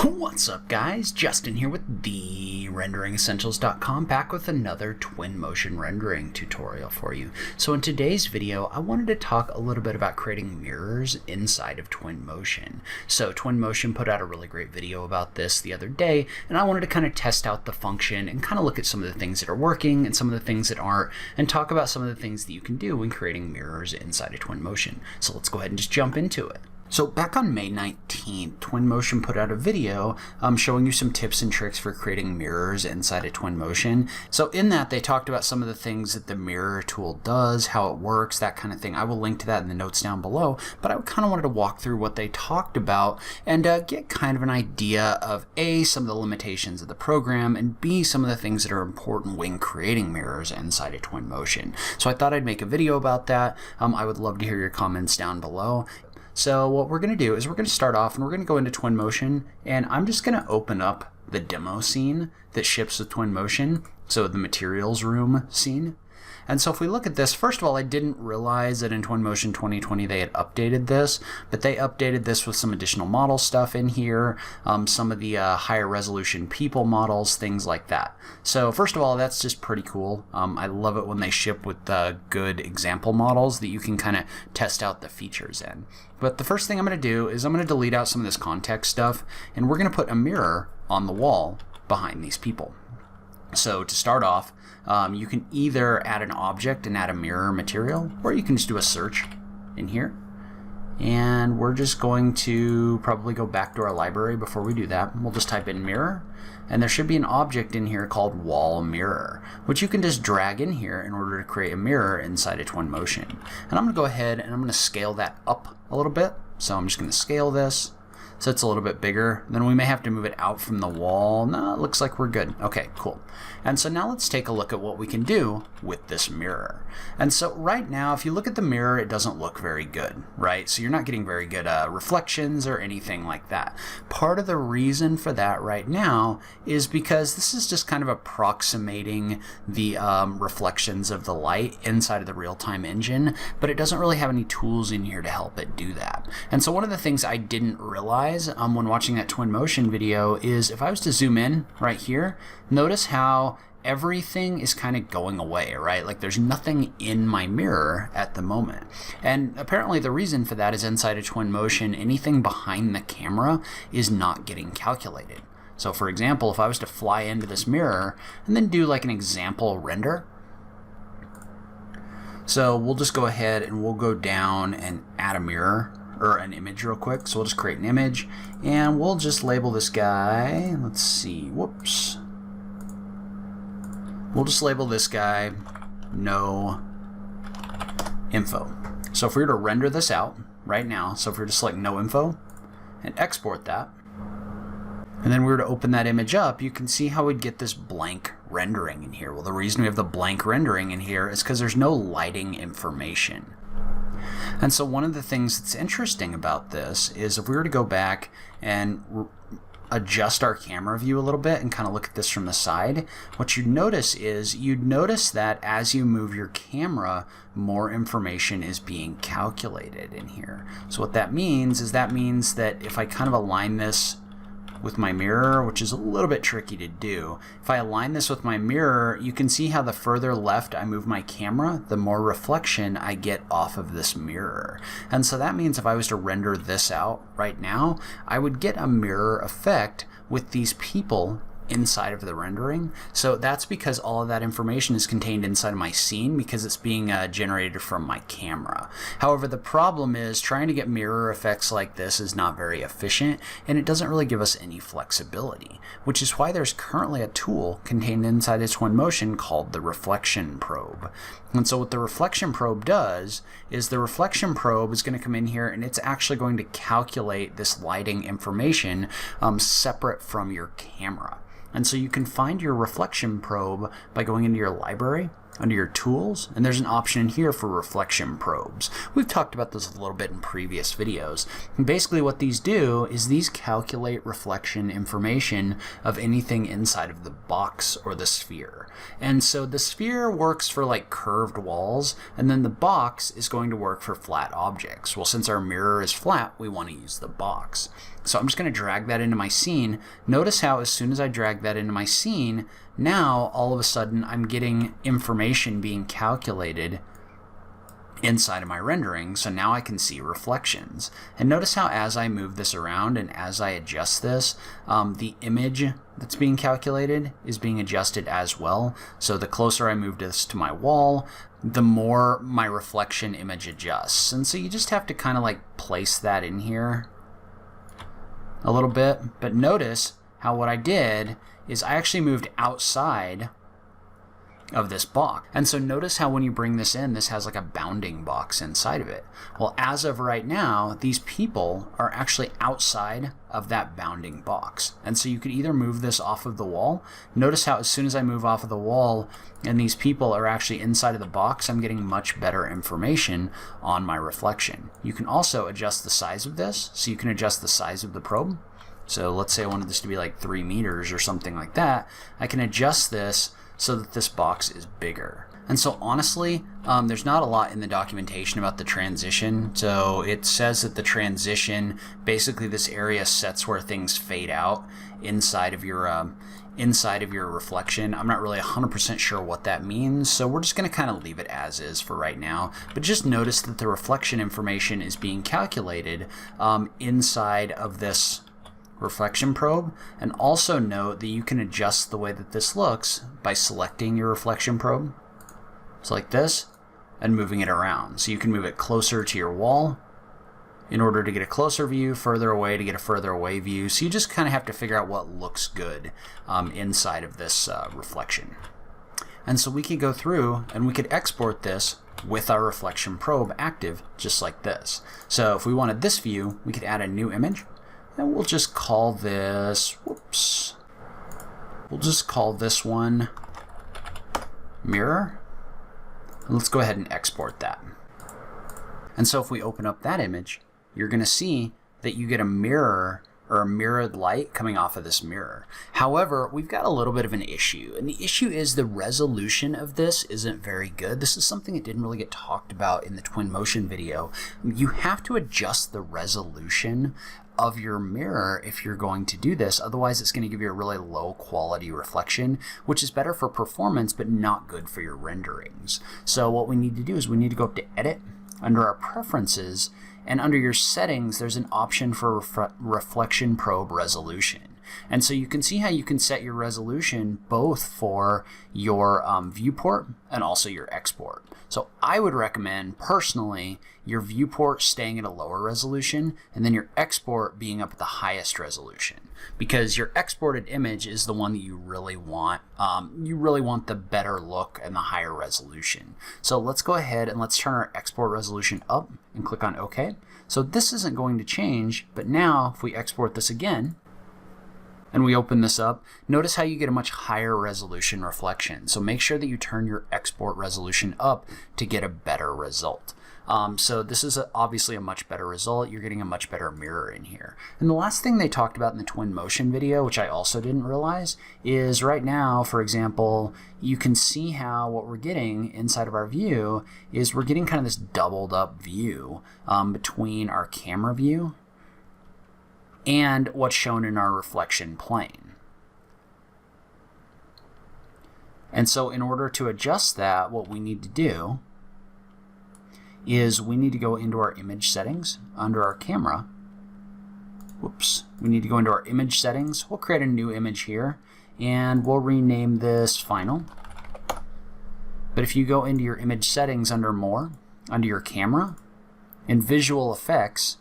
What's up, guys? Justin here with the RenderingEssentials.com, back with another Twinmotion rendering tutorial for you. So in today's video, I wanted to talk a little bit about creating mirrors inside of Twinmotion. So Twinmotion put out a really great video about this the other day, and I wanted to kind of test out the function and kind of look at some of the things that are working and some of the things that aren't, and talk about some of the things that you can do when creating mirrors inside of Twinmotion. So let's go ahead and just jump into it. So back on May 19th, Twinmotion put out a video showing you some tips and tricks for creating mirrors inside of Twinmotion. So in that, they talked about some of the things that the mirror tool does, how it works, that kind of thing. I will link to that in the notes down below, but I kind of wanted to walk through what they talked about and get kind of an idea of A, some of the limitations of the program, and B, some of the things that are important when creating mirrors inside of Twinmotion. So I thought I'd make a video about that. I would love to hear your comments down below. So what we're going to do is we're going to start off and we're going to go into Twinmotion, and I'm just going to open up the demo scene that ships with Twinmotion, so the materials room scene. And so if we look at this, first of all, I didn't realize that in Twinmotion 2020 they had updated this, but they updated this with some additional model stuff in here, some of the higher resolution people models, things like that. So first of all, that's just pretty cool. I love it when they ship with good example models that you can kind of test out the features in. But the first thing I'm going to do is I'm going to delete out some of this context stuff, and we're going to put a mirror on the wall behind these people. So to start off, you can either add an object and add a mirror material, or you can just do a search in here. And we're just going to probably go back to our library before we do that. We'll just type in mirror, and there should be an object in here called wall mirror, which you can just drag in here in order to create a mirror inside of Twinmotion. And I'm going to go ahead and I'm going to scale that up a little bit. So I'm just going to scale this so it's a little bit bigger. Then we may have to move it out from the wall. No, it looks like we're good. Okay, cool. And so now let's take a look at what we can do with this mirror. And so right now, if you look at the mirror, it doesn't look very good, right? So you're not getting very good reflections or anything like that. Part of the reason for that right now is because this is just kind of approximating the reflections of the light inside of the real-time engine, but it doesn't really have any tools in here to help it do that. And so one of the things I didn't realize when watching that Twinmotion video is if I was to zoom in right here, notice how everything is kind of going away, right? Like there's nothing in my mirror at the moment. And apparently the reason for that is inside of Twinmotion, anything behind the camera is not getting calculated. So for example, if I was to fly into this mirror and then do like an example render, so we'll just go ahead and we'll go down and add a mirror or an image real quick. So we'll just create an image and we'll just label this guy. Let's see. Whoops. We'll just label this guy no info. So if we were to render this out right now, so if we were to select no info and export that, and then we were to open that image up, you can see how we'd get this blank rendering in here. Well, the reason we have the blank rendering in here is because there's no lighting information. And so one of the things that's interesting about this is if we were to go back and adjust our camera view a little bit and kind of look at this from the side, what you'd notice that as you move your camera, more information is being calculated in here. So what that means is that if I kind of align this with my mirror, which is a little bit tricky to do. If I align this with my mirror, you can see how the further left I move my camera, the more reflection I get off of this mirror. And so that means if I was to render this out right now, I would get a mirror effect with these people inside of the rendering. So that's because all of that information is contained inside of my scene because it's being generated from my camera. However, the problem is trying to get mirror effects like this is not very efficient, and it doesn't really give us any flexibility, which is why there's currently a tool contained inside of Twinmotion called the reflection probe. And so what the reflection probe does is the reflection probe is going to come in here and it's actually going to calculate this lighting information separate from your camera. And so you can find your reflection probe by going into your library under your tools, and there's an option in here for reflection probes. We've talked about this a little bit in previous videos. And basically what these do is these calculate reflection information of anything inside of the box or the sphere. And so the sphere works for like curved walls, and then the box is going to work for flat objects. Well, since our mirror is flat, we want to use the box. So I'm just going to drag that into my scene. Notice how as soon as I drag that into my scene, now all of a sudden I'm getting information being calculated inside of my rendering. So now I can see reflections. And notice how as I move this around and as I adjust this, the image that's being calculated is being adjusted as well. So the closer I move this to my wall, the more my reflection image adjusts. And so you just have to kind of like place that in here a little bit. But notice how what I did is I actually moved outside of this box. And so notice how when you bring this in, this has like a bounding box inside of it. Well, as of right now, these people are actually outside of that bounding box. And so you could either move this off of the wall. Notice how as soon as I move off of the wall and these people are actually inside of the box, I'm getting much better information on my reflection. You can also adjust the size of this. So you can adjust the size of the probe. So let's say I wanted this to be like 3 meters or something like that. I can adjust this so that this box is bigger. And so honestly, there's not a lot in the documentation about the transition. So it says that the transition, basically this area sets where things fade out inside of your reflection. I'm not really 100% sure what that means, so we're just going to kind of leave it as is for right now. But just notice that the reflection information is being calculated inside of this reflection probe, and also note that you can adjust the way that this looks by selecting your reflection probe. It's like this, and moving it around. So you can move it closer to your wall in order to get a closer view, further away to get a further away view. So you just kind of have to figure out what looks good inside of this reflection. And so we could go through and we could export this with our reflection probe active, just like this. So if we wanted this view, we could add a new image. And we'll just call this, we'll just call this one mirror. And let's go ahead and export that. And so if we open up that image, you're going to see that you get a mirror or a mirrored light coming off of this mirror. However, we've got a little bit of an issue, and the issue is the resolution of this isn't very good. This is something that didn't really get talked about in the Twinmotion video. You have to adjust the resolution of your mirror if you're going to do this. Otherwise, it's going to give you a really low quality reflection, which is better for performance, but not good for your renderings. So what we need to do is we need to go up to Edit, under our Preferences, and under your settings, there's an option for reflection probe resolution. And so you can see how you can set your resolution both for your viewport and also your export. So I would recommend personally your viewport staying at a lower resolution and then your export being up at the highest resolution, because your exported image is the one that you really want. You really want the better look and the higher resolution. So let's go ahead and let's turn our export resolution up and click on OK. So this isn't going to change, but now if we export this again, and we open this up, notice how you get a much higher resolution reflection. So make sure that you turn your export resolution up to get a better result. So this is obviously a much better result. You're getting a much better mirror in here. And the last thing they talked about in the Twinmotion video, which I also didn't realize, is right now, for example, you can see how what we're getting inside of our view is we're getting kind of this doubled up view between our camera view and what's shown in our reflection plane. And so in order to adjust that, what we need to do is we need to go into our image settings under our camera. We need to go into our image settings. We'll create a new image here and we'll rename this Final. But if you go into your image settings under More, under your camera, in Visual Effects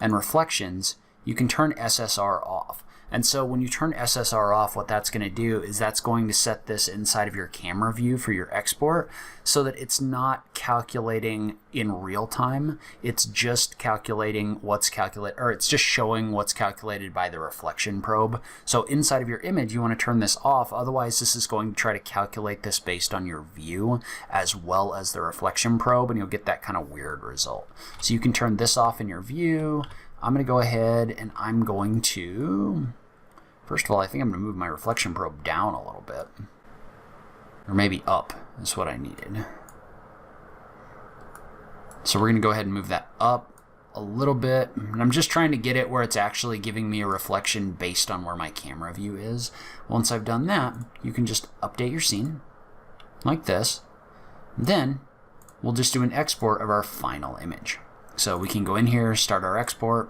and Reflections, you can turn SSR off. And so when you turn SSR off, what that's going to do is that's going to set this inside of your camera view for your export so that it's not calculating in real time. It's just calculating what's calculated, or it's just showing what's calculated by the reflection probe. So inside of your image, you want to turn this off. Otherwise, this is going to try to calculate this based on your view as well as the reflection probe, and you'll get that kind of weird result. So you can turn this off in your view. I'm going to go ahead and I'm going to, first of all, I think I'm going to move my reflection probe down a little bit. Or maybe up is what I needed. So we're going to go ahead and move that up a little bit. And I'm just trying to get it where it's actually giving me a reflection based on where my camera view is. Once I've done that, you can just update your scene like this. Then we'll just do an export of our final image. So we can go in here, start our export.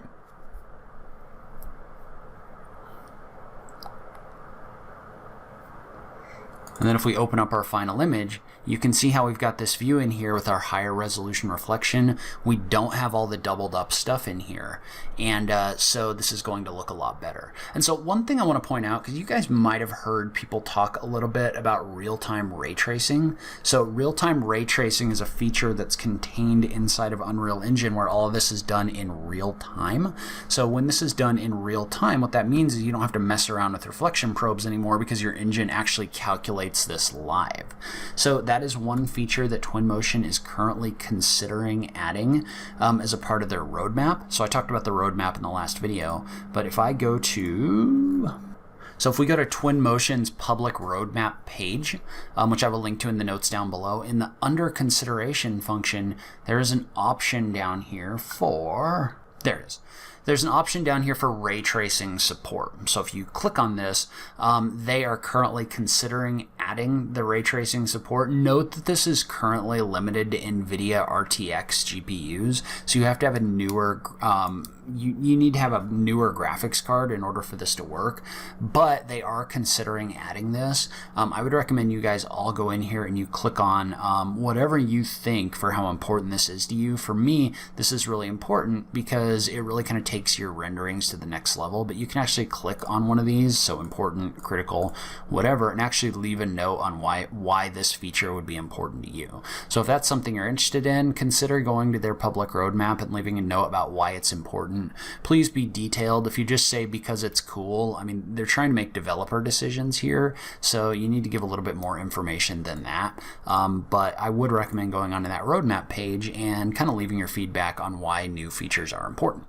And then if we open up our final image, you can see how we've got this view in here with our higher resolution reflection. We don't have all the doubled up stuff in here. And so this is going to look a lot better. And so one thing I want to point out, because you guys might have heard people talk a little bit about real-time ray tracing. So real-time ray tracing is a feature that's contained inside of Unreal Engine where all of this is done in real time. So when this is done in real time, what that means is you don't have to mess around with reflection probes anymore because your engine actually calculates this live. So that is one feature that Twinmotion is currently considering adding as a part of their roadmap. So I talked about the roadmap in the last video, but if I go to, so if we go to Twinmotion's public roadmap page, which I will link to in the notes down below, in the under consideration function, there is an option down here for, there it is. There's an option down here for ray tracing support. So if you click on this, they are currently considering adding the ray tracing support. Note that this is currently limited to NVIDIA RTX GPUs. So you have to have a newer, you need to have a newer graphics card in order for this to work, but they are considering adding this. I would recommend you guys all go in here and you click on whatever you think for how important this is to you. For me, this is really important because it really kind of takes your renderings to the next level, but you can actually click on one of these, so important, critical, whatever, and actually leave a note on why this feature would be important to you. So if that's something you're interested in, consider going to their public roadmap and leaving a note about why it's important. Please be detailed. If you just say because it's cool, I mean, they're trying to make developer decisions here, so you need to give a little bit more information than that. But I would recommend going onto that roadmap page and kind of leaving your feedback on why new features are important.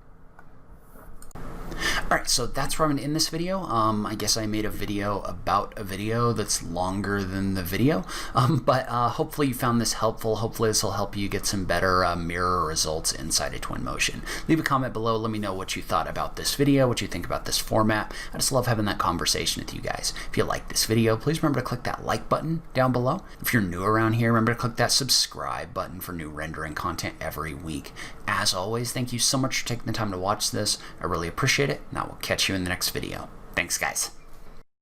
Alright, so that's where I'm going to end this video. I guess I made a video about a video that's longer than the video, but hopefully you found this helpful. Hopefully this will help you get some better mirror results inside of Twinmotion. Leave a comment below. Let me know what you thought about this video, what you think about this format. I just love having that conversation with you guys. If you like this video, please remember to click that like button down below. If you're new around here, remember to click that subscribe button for new rendering content every week. As always, thank you so much for taking the time to watch this. I really appreciate it, and I will catch you in the next video. Thanks, guys.